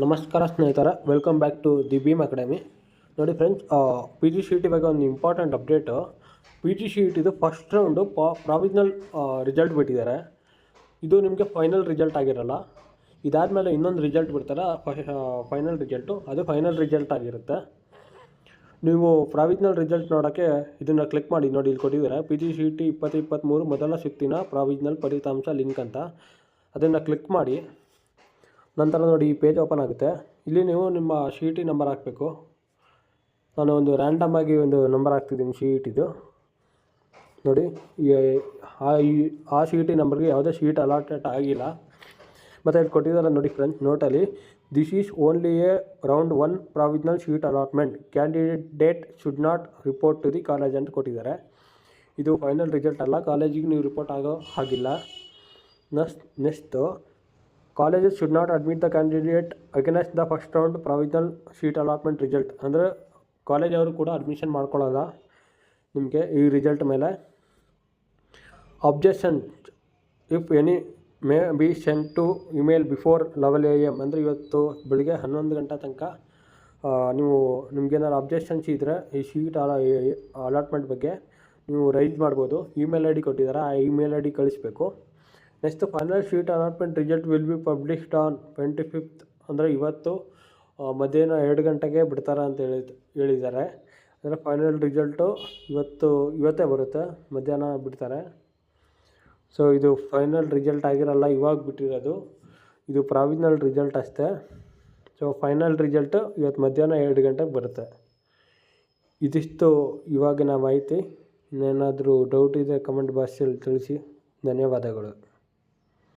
ನಮಸ್ಕಾರ ಸ್ನೇಹಿತರೆ, welcome back to the Bheem academy. ನೋಡಿ friends, P G C E T ಬಗ್ಗೆ ಒಂದು important update. P G C E ಟಿದು ಫಸ್ಟ್ ರೌಂಡು ಪ್ರಾವಿಷನಲ್ ರಿಸಲ್ಟ್ ಬಿಟ್ಟಿದ್ದಾರೆ. ಇದು ನಿಮಗೆ ಫೈನಲ್ ರಿಸಲ್ಟ್ ಆಗಿರಲ್ಲ. ಇದಾದಮೇಲೆ ಇನ್ನೊಂದು ರಿಸಲ್ಟ್ ಬಿಡ್ತಾರೆ, ಫೈನಲ್ ರಿಸಲ್ಟು. ಅದು ಫೈನಲ್ ರಿಸಲ್ಟ್ ಆಗಿರುತ್ತೆ. ನೀವು ಪ್ರಾವಿಷನಲ್ ರಿಸಲ್ಟ್ ನೋಡೋಕ್ಕೆ ಇದನ್ನು ಕ್ಲಿಕ್ ಮಾಡಿ. ನೋಡಿ, ಇಲ್ಲಿ ಕೊಟ್ಟಿದ್ದಾರೆ P G C E T 2023 ಮೊದಲ ಸುತ್ತಿನ ಪ್ರಾವಿಷನಲ್ ಫಲಿತಾಂಶ ಲಿಂಕ್ ಅಂತ. ಅದನ್ನು ಕ್ಲಿಕ್ ಮಾಡಿ. ನಂತರ ನೋಡಿ, ಈ ಪೇಜ್ ಓಪನ್ ಆಗುತ್ತೆ. ಇಲ್ಲಿ ನೀವು ನಿಮ್ಮ ಸಿ ಇ ಟಿ ನಂಬರ್ ಹಾಕಬೇಕು. ನಾನು ಒಂದು ರ್ಯಾಂಡಮ್ ಆಗಿ ಒಂದು ನಂಬರ್ ಹಾಕ್ತಿದ್ದೀನಿ ಸಿ ಇ ಟಿದು. ನೋಡಿ, ಆ ಸಿ ಇ ಟಿ ನಂಬರ್ಗೆ ಯಾವುದೇ ಸೀಟ್ ಅಲಾಟೆಡ್ ಆಗಿಲ್ಲ. ಮತ್ತು ಇಲ್ಲಿ ಕೊಟ್ಟಿದ್ದಾರೆ ನೋಡಿ ಫ್ರೆಂಡ್ಸ್, ನೋಟಲ್ಲಿ this is only a round 1 provisional seat allotment, candidate should not report to the college ಅಂತ ಕೊಟ್ಟಿದ್ದಾರೆ. ಇದು ಫೈನಲ್ ರಿಸಲ್ಟ್ ಅಲ್ಲ, ಕಾಲೇಜಿಗೆ ನೀವು ರಿಪೋರ್ಟ್ ಆಗೋ ಹಾಗಿಲ್ಲ. Next, colleges should not admit the candidate against the first round provisional seat allotment result. ಅಂದರೆ ಕಾಲೇಜವರು ಕೂಡ ಅಡ್ಮಿಷನ್ ಮಾಡ್ಕೊಳ್ಳೋಲ್ಲ ನಿಮಗೆ ಈ ರಿಸಲ್ಟ್ ಮೇಲೆ. Objection if any may be sent to email before 11 AM. ಅಂದರೆ ಇವತ್ತು ಬೆಳಿಗ್ಗೆ 11 ಗಂಟೆ ತನಕ ನೀವು ನಿಮಗೇನಾದ್ರು ಅಬ್ಜೆಕ್ಷನ್ಸ್ ಇದ್ದರೆ ಈ ಸೀಟ್ ಅಲಾಟ್ಮೆಂಟ್ ಬಗ್ಗೆ ನೀವು ರೈಸ್ ಮಾಡ್ಬೋದು. ಇಮೇಲ್ ಐ ಡಿ ಕೊಟ್ಟಿದ್ದಾರೆ, ಆ ಇಮೇಲ್ ಐ ಡಿ ಕಳಿಸ್ಬೇಕು. Next, final seat allotment result will be published on 25th. ಅಂದರೆ ಇವತ್ತು ಮಧ್ಯಾಹ್ನ 2 ಗಂಟೆಗೆ ಬಿಡ್ತಾರೆ ಅಂತ ಹೇಳಿದ್ದಾರೆ. ಅಂದರೆ ಫೈನಲ್ ರಿಸಲ್ಟು ಇವತ್ತೇ ಬರುತ್ತೆ, ಮಧ್ಯಾಹ್ನ ಬಿಡ್ತಾರೆ. ಸೊ ಇದು ಫೈನಲ್ ರಿಸಲ್ಟ್ ಆಗಿರಲ್ಲ, ಇವಾಗ ಬಿಟ್ಟಿರೋದು. ಇದು ಪ್ರಾವಿಷನಲ್ ರಿಸಲ್ಟ್ ಅಷ್ಟೇ. ಸೊ ಫೈನಲ್ ರಿಸಲ್ಟು ಇವತ್ತು ಮಧ್ಯಾಹ್ನ 2 ಗಂಟೆಗೆ ಬರುತ್ತೆ. ಇದಿಷ್ಟು ಇವಾಗಿನ ಮಾಹಿತಿ. ಇನ್ನೇನಾದರೂ ಡೌಟ್ ಇದೆ ಕಮೆಂಟ್ ಬಾಕ್ಸಲ್ಲಿ ತಿಳಿಸಿ. ಧನ್ಯವಾದಗಳು.